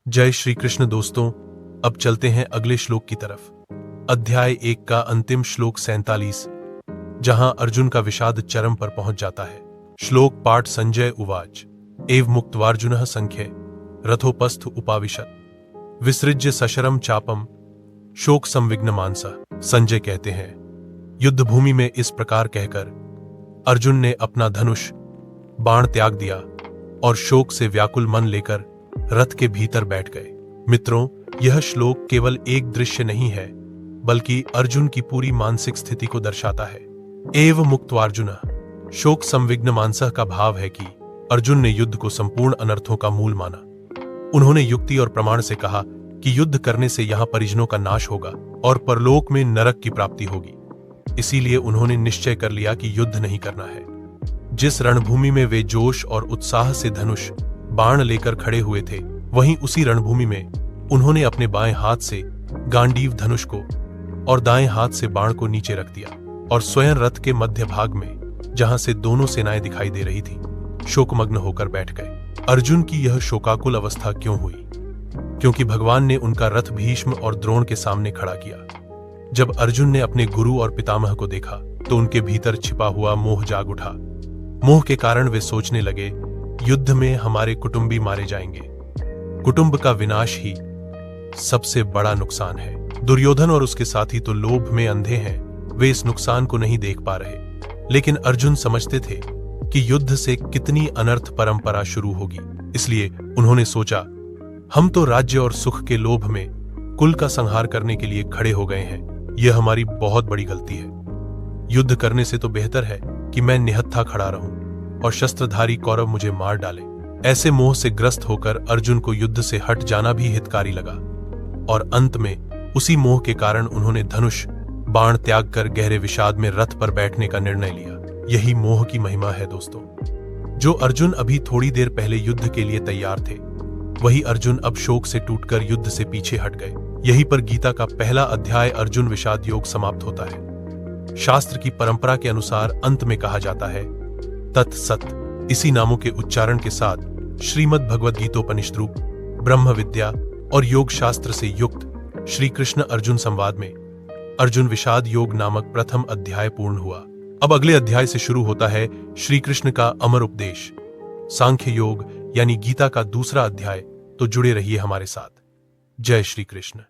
जय श्री कृष्ण दोस्तों। अब चलते हैं अगले श्लोक की तरफ। अध्याय 1 का अंतिम श्लोक 47, जहां अर्जुन का विषाद चरम पर पहुंच जाता है। श्लोक पाठ संजय उवाच एव मुक्तवार्जुनः संख्ये रथोपस्थ उपाविशत् विसृज्य सशरम चापम शोक संविघ्न मानसः। संजय कहते हैं, युद्ध भूमि में इस प्रकार कहकर अर्जुन ने अपना धनुष बाण त्याग दिया और शोक से व्याकुल मन लेकर रथ के भीतर बैठ गए। मित्रों, यह श्लोक केवल एक दृश्य नहीं है, बल्कि अर्जुन की पूरी मानसिक स्थिति को दर्शाता है। एव मुक्तवार्जुनः शोक संविघ्न मानसः का भाव है कि अर्जुन ने युद्ध को संपूर्ण अनर्थों का मूल माना। उन्होंने युक्ति और प्रमाण से कहा कि युद्ध करने से यहां परिजनों का नाश होगा और परलोक में नरक की प्राप्ति होगी। इसीलिए उन्होंने निश्चय कर लिया कि युद्ध नहीं करना है। जिस रणभूमि में वे जोश और उत्साह से धनुष बाण लेकर खड़े हुए थे, वहीं उसी रणभूमि में उन्होंने अपने बाएं हाथ से गांडीव धनुष को और दाएं हाथ से बाण को नीचे रख दिया और स्वयं रथ के मध्य भाग में, जहां से दोनों सेनाएं दिखाई दे रही थी, शोकमग्न होकर बैठ गए। अर्जुन की यह शोकाकुल अवस्था क्यों हुई? क्योंकि भगवान ने उनका रथ भीष्म और द्रोण के सामने खड़ा किया। जब अर्जुन ने अपने गुरु और पितामह को देखा तो उनके भीतर छिपा हुआ मोह जाग उठा। मोह के कारण वे सोचने लगे, युद्ध में हमारे कुटुंबी मारे जाएंगे। कुटुंब का विनाश ही सबसे बड़ा नुकसान है। दुर्योधन और उसके साथी तो लोभ में अंधे हैं, वे इस नुकसान को नहीं देख पा रहे। लेकिन अर्जुन समझते थे कि युद्ध से कितनी अनर्थ परंपरा शुरू होगी। इसलिए उन्होंने सोचा, हम तो राज्य और सुख के लोभ में कुल का संहार करने के लिए खड़े हो गए हैं। यह हमारी बहुत बड़ी गलती है। युद्ध करने से तो बेहतर है कि मैं निहत्था खड़ा रहूं और शस्त्रधारी कौरव मुझे मार डाले। ऐसे मोह से ग्रस्त होकर अर्जुन को युद्ध से हट जाना भी हितकारी लगा और अंत में उसी मोह के कारण उन्होंने धनुष बाण त्याग कर गहरे विषाद में रथ पर बैठने का निर्णय लिया। यही मोह की महिमा है दोस्तों। जो अर्जुन अभी थोड़ी देर पहले युद्ध के लिए तैयार थे, वही अर्जुन अब शोक से टूटकर युद्ध से पीछे हट गए। यहीं पर गीता का पहला अध्याय अर्जुन विषाद योग समाप्त होता है। शास्त्र की परंपरा के अनुसार अंत में कहा जाता है, तत्सत। इसी नामों के उच्चारण के साथ श्रीमद् भगवद गीतोपनिषद रूप ब्रह्म विद्या और योग शास्त्र से युक्त श्री कृष्ण अर्जुन संवाद में अर्जुन विषाद योग नामक प्रथम अध्याय पूर्ण हुआ। अब अगले अध्याय से शुरू होता है श्री कृष्ण का अमर उपदेश, सांख्य योग यानी गीता का दूसरा अध्याय। तो जुड़े रहिए हमारे साथ। जय श्री कृष्ण।